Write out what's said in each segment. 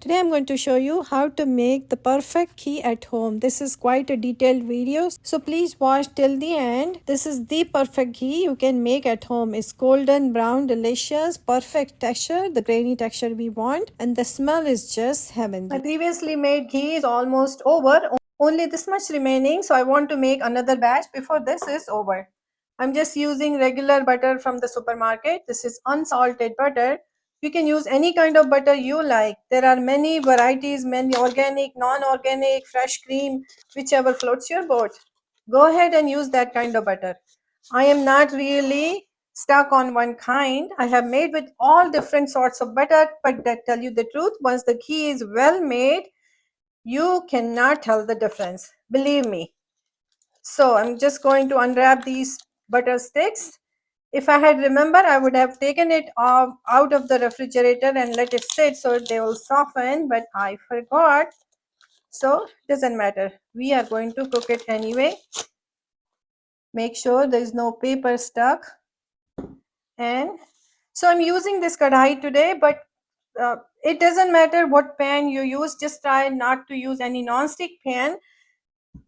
Today I'm going to show you how to make the perfect ghee at home. This is quite a detailed video, so please watch till the end. This is the perfect ghee you can make at home. It's golden brown, delicious, perfect texture, the grainy texture we want, and the smell is just heavenly. My previously made ghee is almost over. Only this much remaining, so I want to make another batch before this is over. I'm just using regular butter from the supermarket. This is unsalted butter. You can use any kind of butter you like. There are many varieties, many organic, non-organic, fresh cream, whichever floats your boat. Go ahead and use that kind of butter. I am not really stuck on one kind. I have made with all different sorts of butter, but that tell you the truth, once the ghee is well made, you cannot tell the difference. Believe me. So I'm just going to unwrap these butter sticks. If I had remembered, I would have taken it off out of the refrigerator and let it sit so they will soften, but I forgot. So doesn't matter. We are going to cook it anyway. Make sure there is no paper stuck. And so I'm using this kadai today, but it doesn't matter what pan you use. Just try not to use any non-stick pan.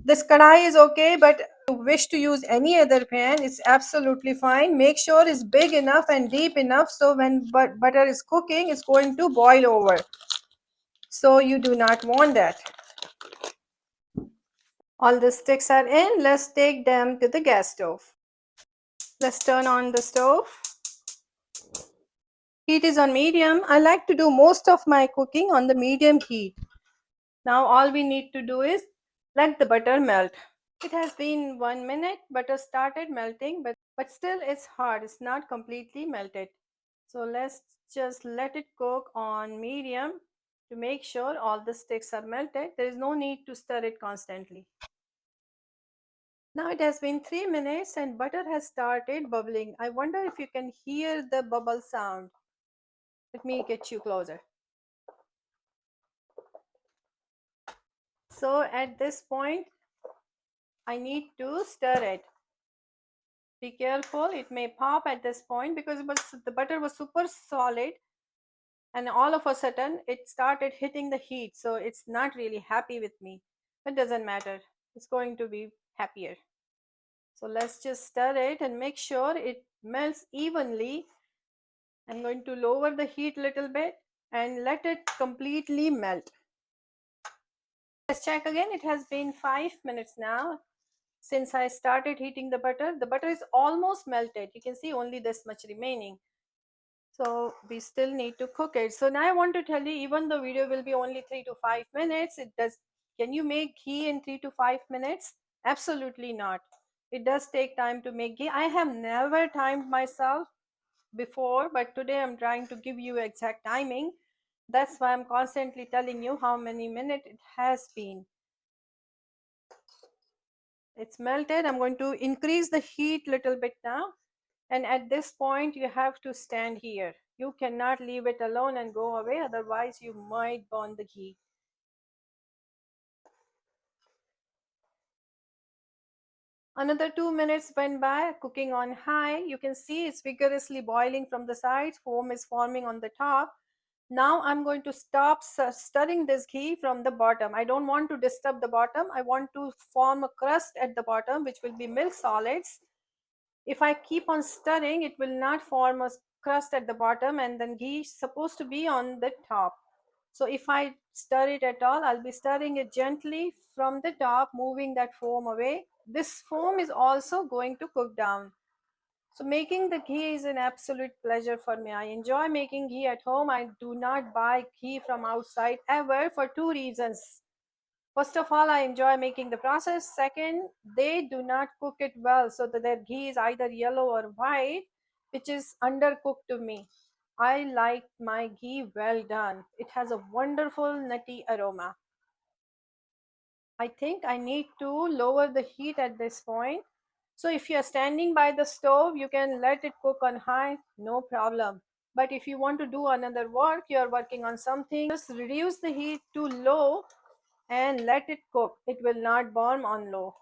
This kadai is okay, but if you wish to use any other pan, it's absolutely fine. Make sure it's big enough and deep enough so when butter is cooking, it's going to boil over. So you do not want that. All the sticks are in. Let's take them to the gas stove. Let's turn on the stove. Heat is on medium. I like to do most of my cooking on the medium heat. Now all we need to do is let the butter melt. It has been 1 minute. Butter started melting, but still it's hard. It's not completely melted. So let's just let it cook on medium to make sure all the sticks are melted. There is no need to stir it constantly. Now it has been 3 minutes and butter has started bubbling. I wonder if you can hear the bubble sound. Let me get you closer. So at this point, I need to stir it. Be careful, it may pop at this point because the butter was super solid and all of a sudden it started hitting the heat, so it's not really happy with me, but doesn't matter, it's going to be happier. So let's just stir it and make sure it melts evenly. I'm going to lower the heat a little bit and let it completely melt. Let's check again. It has been 5 minutes now since I started heating the butter. The butter is almost melted. You can see only this much remaining. So we still need to cook it. So now I want to tell you, even the video will be only 3 to 5 minutes, can you make ghee in 3 to 5 minutes? Absolutely not. It does take time to make ghee. I have never timed myself before, but today I'm trying to give you exact timing. That's why I'm constantly telling you how many minutes it has been. It's melted. I'm going to increase the heat little bit now. And at this point, you have to stand here. You cannot leave it alone and go away, otherwise you might burn the ghee. Another 2 minutes went by, cooking on high. You can see it's vigorously boiling from the sides. Foam is forming on the top. Now I'm going to stop stirring this ghee from the bottom. I don't want to disturb the bottom. I want to form a crust at the bottom, which will be milk solids. If I keep on stirring, it will not form a crust at the bottom, and then ghee is supposed to be on the top. So if I stir it at all, I'll be stirring it gently from the top, moving that foam away. This foam is also going to cook down. So making the ghee is an absolute pleasure for me. I enjoy making ghee at home. I do not buy ghee from outside ever, for two reasons. First of all, I enjoy making the process. Second, they do not cook it well, so that their ghee is either yellow or white, which is undercooked to me. I like my ghee well done. It has a wonderful nutty aroma. I think I need to lower the heat at this point. So if you are standing by the stove, you can let it cook on high, no problem. But if you want to do another work, you are working on something, just reduce the heat to low and let it cook. It will not burn on low.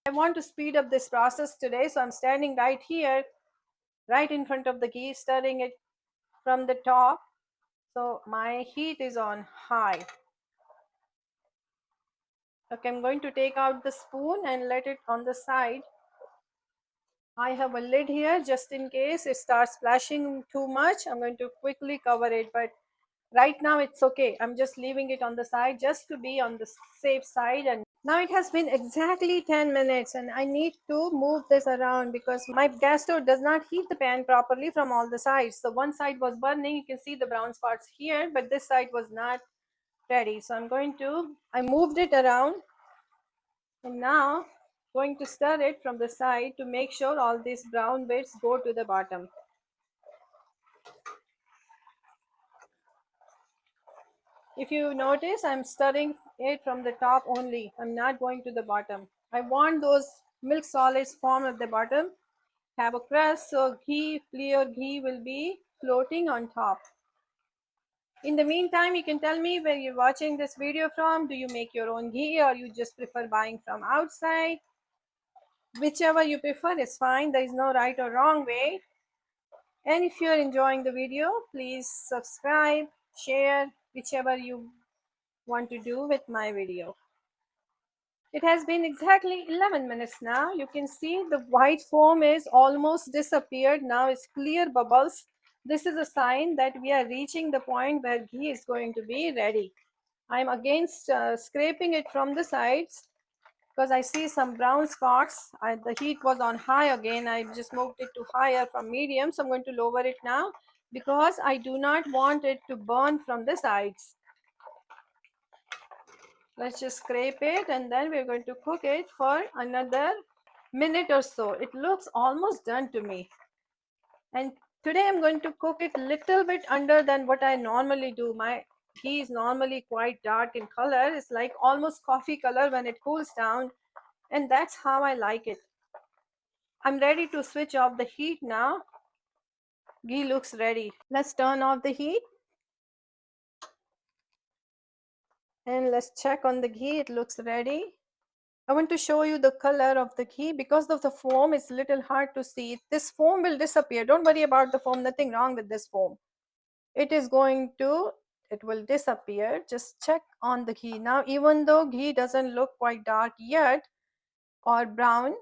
I want to speed up this process today, so I'm standing right here, right in front of the ghee, stirring it from the top. So my heat is on high. Okay, I'm going to take out the spoon and let it on the side. I have a lid here just in case it starts splashing too much. I'm going to quickly cover it, but right now it's okay. I'm just leaving it on the side just to be on the safe side. And now it has been exactly 10 minutes and I need to move this around because my gas stove does not heat the pan properly from all the sides. So one side was burning, you can see the brown spots here, but this side was not ready. So I moved it around and now going to stir it from the side to make sure all these brown bits go to the bottom. If you notice, I'm stirring it from the top only. I'm not going to the bottom. I want those milk solids form at the bottom, have a crust, so clear ghee will be floating on top. In the meantime, you can tell me where you're watching this video from. Do you make your own ghee or you just prefer buying from outside? Whichever you prefer is fine. There is no right or wrong way. And if you're enjoying the video, please subscribe, share, whichever you want to do with my video. It has been exactly 11 minutes now. You can see the white foam is almost disappeared. Now it's clear bubbles. This is a sign that we are reaching the point where ghee is going to be ready. I'm against scraping it from the sides because I see some brown spots. The heat was on high again. I just moved it to higher from medium. So I'm going to lower it now because I do not want it to burn from the sides. Let's just scrape it and then we're going to cook it for another minute or so. It looks almost done to me. And today I'm going to cook it a little bit under than what I normally do. My ghee is normally quite dark in color. It's like almost coffee color when it cools down. And that's how I like it. I'm ready to switch off the heat now. Ghee looks ready. Let's turn off the heat. And let's check on the ghee. It looks ready. I want to show you the color of the ghee. Because of the foam, it's a little hard to see. This foam will disappear. Don't worry about the foam. Nothing wrong with this foam. It is going to, it will disappear. Just check on the ghee. Now, even though ghee doesn't look quite dark yet or brown,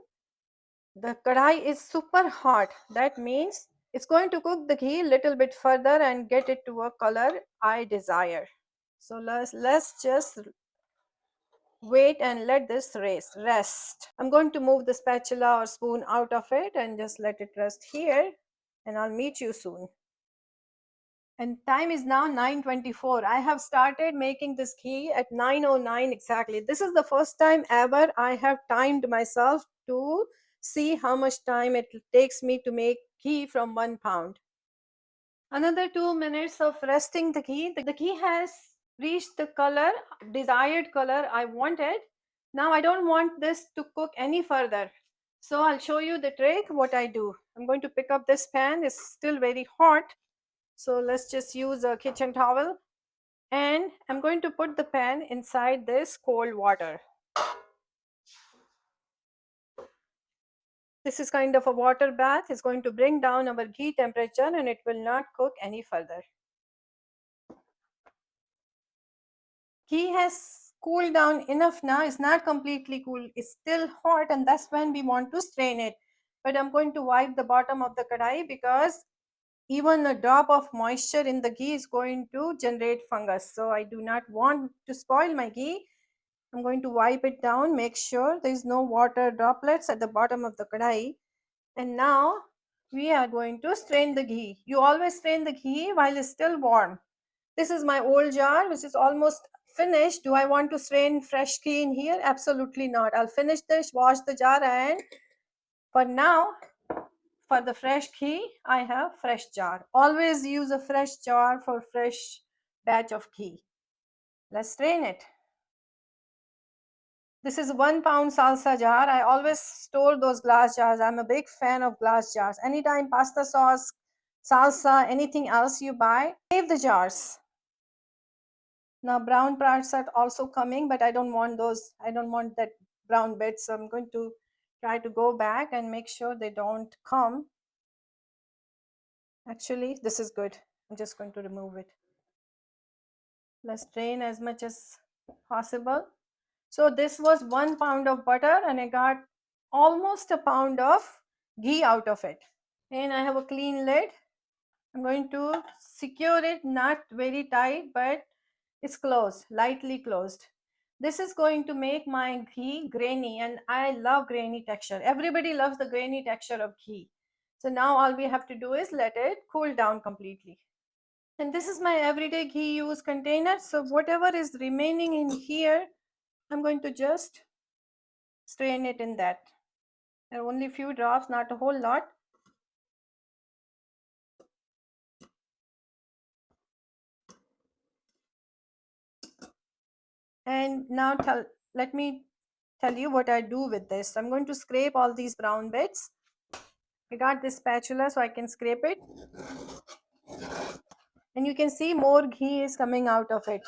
the kadai is super hot. That means it's going to cook the ghee a little bit further and get it to a color I desire. So let's just wait and let this rest. I'm going to move the spatula or spoon out of it and just let it rest here and I'll meet you soon. And time is now 9:24. I have started making this ghee at 9:09 exactly. This is the first time ever I have timed myself to see how much time it takes me to make ghee from 1 pound. Another 2 minutes of resting the ghee. The ghee has reached the color, desired color I wanted. Now I don't want this to cook any further. So I'll show you the trick what I do. I'm going to pick up this pan. It's still very hot. So let's just use a kitchen towel. And I'm going to put the pan inside this cold water. This is kind of a water bath. It's going to bring down our ghee temperature and it will not cook any further. Ghee has cooled down enough now. It's not completely cool. It's still hot and that's when we want to strain it. But I'm going to wipe the bottom of the kadai because even a drop of moisture in the ghee is going to generate fungus. So I do not want to spoil my ghee. I'm going to wipe it down, make sure there is no water droplets at the bottom of the kadai. And now we are going to strain the ghee. You always strain the ghee while it's still warm. This is my old jar, which is almost finished. Do I want to strain fresh ghee in here? Absolutely not. I'll finish this, wash the jar, and for now, for the fresh ghee, I have fresh jar. Always use a fresh jar for fresh batch of ghee. Let's strain it. This is 1 pound salsa jar. I always store those glass jars. I'm a big fan of glass jars. Anytime pasta sauce, salsa, anything else you buy, save the jars. Now brown parts are also coming, but I don't want those. I don't want that brown bit. So I'm going to try to go back and make sure they don't come. Actually, this is good. I'm just going to remove it. Let's drain as much as possible. So this was 1 pound of butter and I got almost a pound of ghee out of it. And I have a clean lid. I'm going to secure it, not very tight, but it's closed, lightly closed. This is going to make my ghee grainy, and I love grainy texture. Everybody loves the grainy texture of ghee. So now all we have to do is let it cool down completely. And this is my everyday ghee use container. So whatever is remaining in here, I'm going to just strain it in that. There are only a few drops, not a whole lot. And now let me tell you what I do with this. I'm going to scrape all these brown bits. I got this spatula so I can scrape it. And you can see more ghee is coming out of it.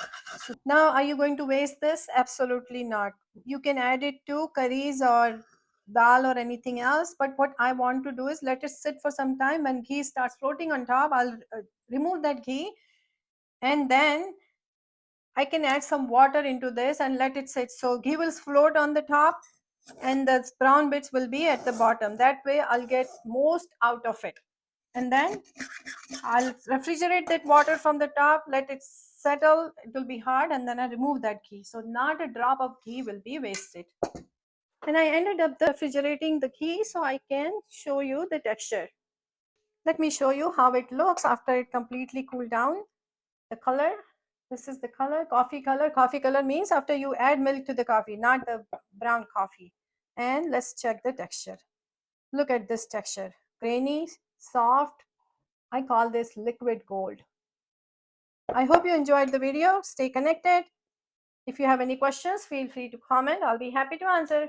Now, are you going to waste this? Absolutely not. You can add it to curries or dal or anything else. But what I want to do is let it sit for some time. When ghee starts floating on top, I'll remove that ghee, and then I can add some water into this and let it sit. So ghee will float on the top and the brown bits will be at the bottom. That way I'll get most out of it. And then I'll refrigerate that water from the top, let it settle, it will be hard, and then I remove that ghee. So not a drop of ghee will be wasted. And I ended up refrigerating the ghee so I can show you the texture. Let me show you how it looks after it completely cooled down. The color, this is the color, coffee color. Coffee color means after you add milk to the coffee, not the brown coffee. And let's check the texture. Look at this texture, grainy, soft. I call this liquid gold. I hope you enjoyed the video. Stay connected. If you have any questions, feel free to comment. I'll be happy to answer.